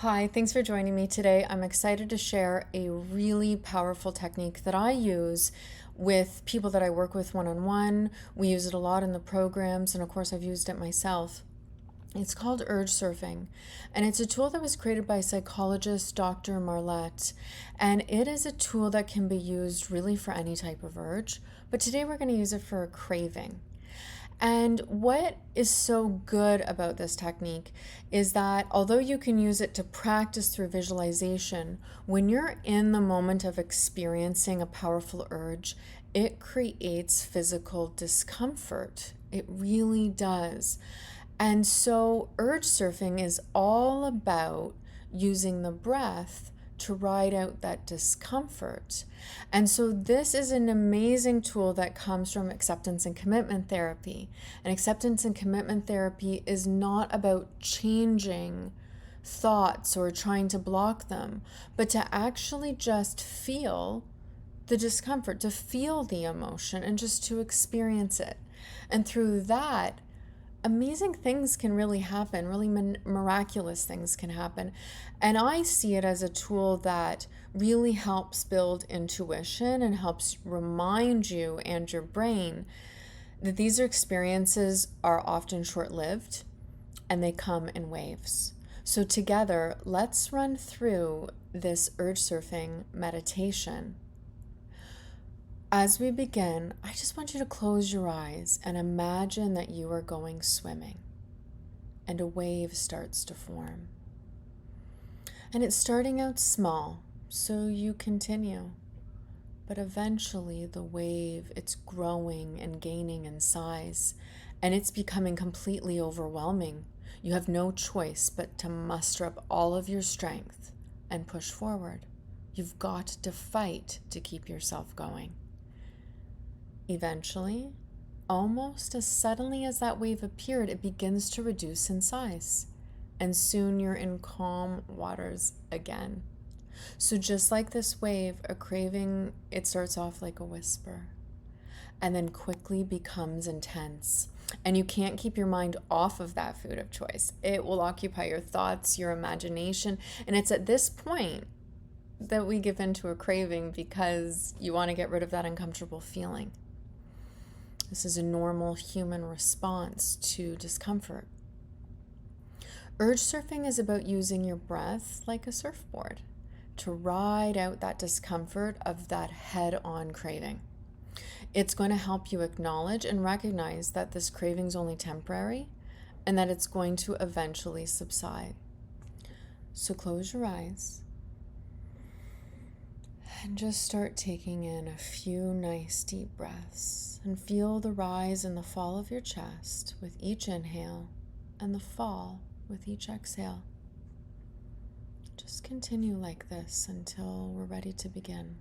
Hi, thanks for joining me today. I'm excited to share a really powerful technique that I use with people that I work with one on one. We use it a lot in the programs, and of course, I've used it myself. It's called urge surfing, and it's a tool that was created by psychologist Dr. Marlette. And it is a tool that can be used really for any type of urge, but today we're going to use it for a craving. And what is so good about this technique is that although you can use it to practice through visualization, when you're in the moment of experiencing a powerful urge, it creates physical discomfort. It really does. And so, urge surfing is all about using the breath to ride out that discomfort. And so, this is an amazing tool that comes from acceptance and commitment therapy. And acceptance and commitment therapy is not about changing thoughts or trying to block them, but to actually just feel the discomfort, to feel the emotion, and just to experience it. And through that, amazing things can really happen, really miraculous things can happen. And I see it as a tool that really helps build intuition and helps remind you and your brain that these experiences are often short lived and they come in waves. So, together, let's run through this urge surfing meditation. As we begin, I just want you to close your eyes and imagine that you are going swimming and a wave starts to form. And it's starting out small, so you continue. But eventually the wave, it's growing and gaining in size, and it's becoming completely overwhelming. You have no choice but to muster up all of your strength and push forward. You've got to fight to keep yourself going. Eventually, almost as suddenly as that wave appeared, it begins to reduce in size, and soon you're in calm waters again. So just like this wave, a craving, it starts off like a whisper and then quickly becomes intense. And you can't keep your mind off of that food of choice. It will occupy your thoughts, your imagination, and it's at this point that we give into a craving because you want to get rid of that uncomfortable feeling. This is a normal human response to discomfort. Urge surfing is about using your breath like a surfboard to ride out that discomfort of that head-on craving. It's going to help you acknowledge and recognize that this craving is only temporary and that it's going to eventually subside. So close your eyes and just start taking in a few nice deep breaths and feel the rise and the fall of your chest with each inhale and the fall with each exhale. Just continue like this until we're ready to begin.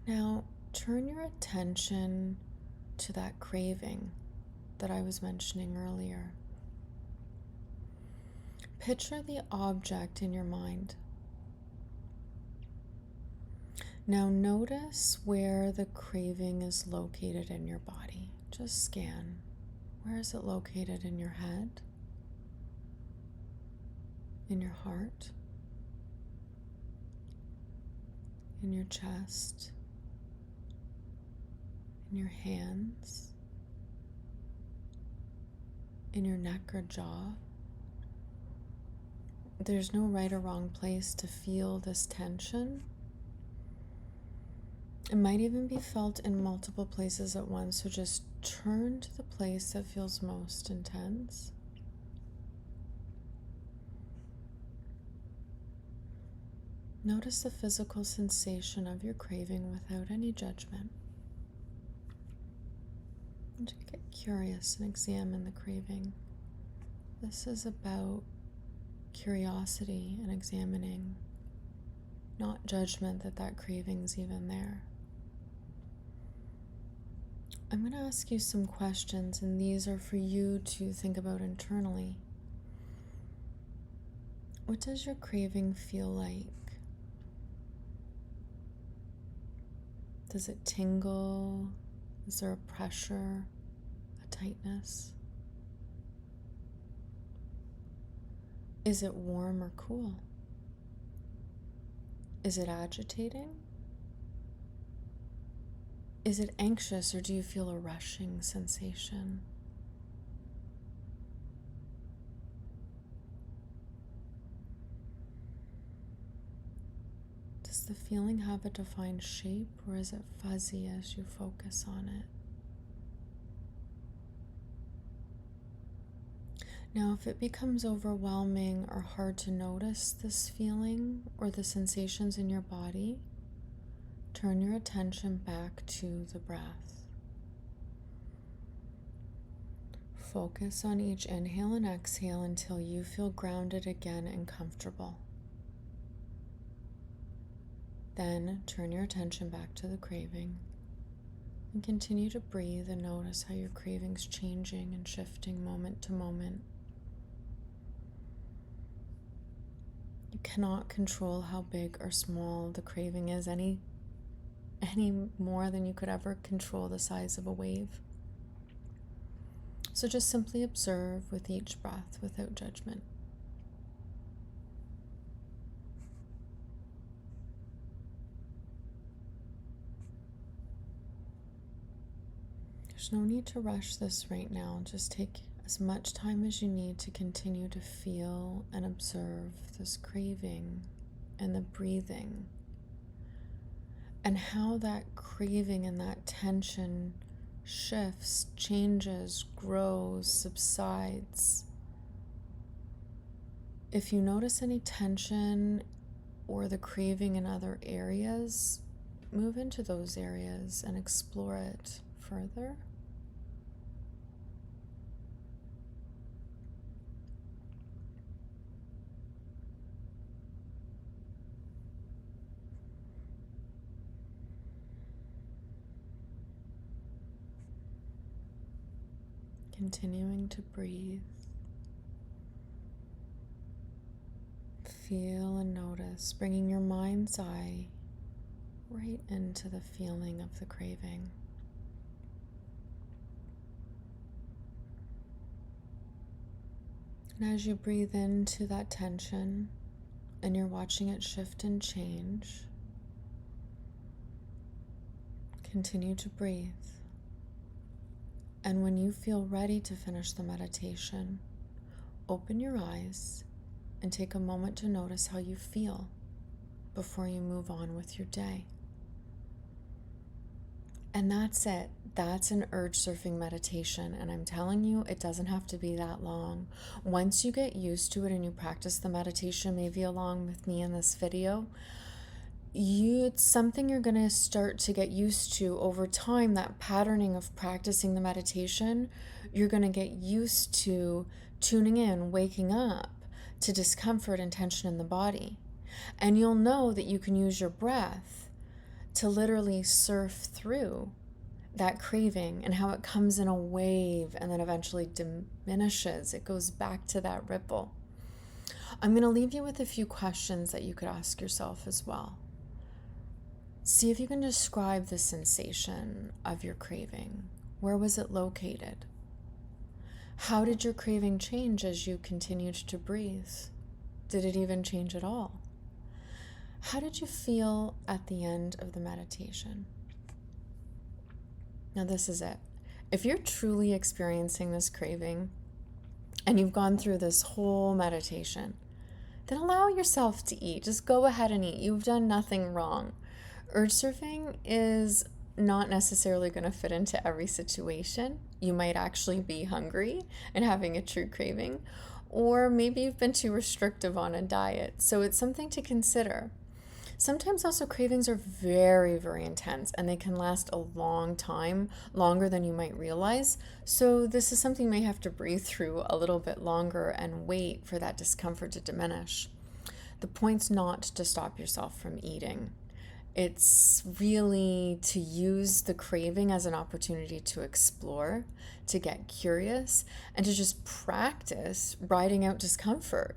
Now, turn your attention to that craving that I was mentioning earlier. Picture the object in your mind. Now notice where the craving is located in your body. Just scan. Where is it located in your head? In your heart? In your chest? In your hands? In your neck or jaw? There's no right or wrong place to feel this tension. It might even be felt in multiple places at once, so just turn to the place that feels most intense. Notice the physical sensation of your craving without any judgment. And to get curious and examine the craving. This is about curiosity and examining, not judgment that craving's even there. I'm going to ask you some questions, and these are for you to think about internally. What does your craving feel like? Does it tingle? Is there a pressure, a tightness? Is it warm or cool? Is it agitating? Is it anxious, or do you feel a rushing sensation? Does the feeling have a defined shape, or is it fuzzy as you focus on it? Now, if it becomes overwhelming or hard to notice this feeling or the sensations in your body, turn your attention back to the breath. Focus on each inhale and exhale until you feel grounded again and comfortable. Then turn your attention back to the craving and continue to breathe and notice how your craving's changing and shifting moment to moment. You cannot control how big or small the craving is any more than you could ever control the size of a wave. So just simply observe with each breath without judgment. There's no need to rush this right now. Just take as much time as you need to continue to feel and observe this craving and the breathing, and how that craving and that tension shifts, changes, grows, subsides. If you notice any tension or the craving in other areas, move into those areas and explore it further. Continuing to breathe. Feel and notice, bringing your mind's eye right into the feeling of the craving. And as you breathe into that tension and you're watching it shift and change, continue to breathe. And when you feel ready to finish the meditation, open your eyes and take a moment to notice how you feel before you move on with your day. And that's it. That's an urge surfing meditation. And I'm telling you, it doesn't have to be that long. Once you get used to it and you practice the meditation, maybe along with me in this video, it's something you're going to start to get used to over time. That patterning of practicing the meditation, you're going to get used to tuning in, waking up to discomfort and tension in the body. And you'll know that you can use your breath to literally surf through that craving and how it comes in a wave and then eventually diminishes. It goes back to that ripple. I'm going to leave you with a few questions that you could ask yourself as well. See if you can describe the sensation of your craving. Where was it located? How did your craving change as you continued to breathe? Did it even change at all? How did you feel at the end of the meditation? Now this is it. If you're truly experiencing this craving and you've gone through this whole meditation, then allow yourself to eat. Just go ahead and eat. You've done nothing wrong. Urge surfing is not necessarily going to fit into every situation. You might actually be hungry and having a true craving, or maybe you've been too restrictive on a diet. So it's something to consider. Sometimes also cravings are very, very intense and they can last a long time, longer than you might realize. So this is something you may have to breathe through a little bit longer and wait for that discomfort to diminish. The point's not to stop yourself from eating. It's really to use the craving as an opportunity to explore, to get curious, and to just practice riding out discomfort.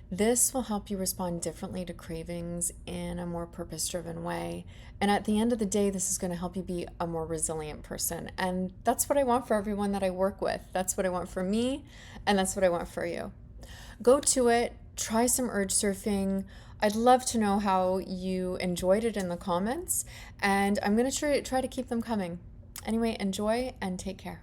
This will help you respond differently to cravings in a more purpose-driven way. And at the end of the day, this is going to help you be a more resilient person. And that's what I want for everyone that I work with. That's what I want for me, and that's what I want for you. Go to it, try some urge surfing. I'd love to know how you enjoyed it in the comments, and I'm going to try to keep them coming. Anyway, enjoy and take care.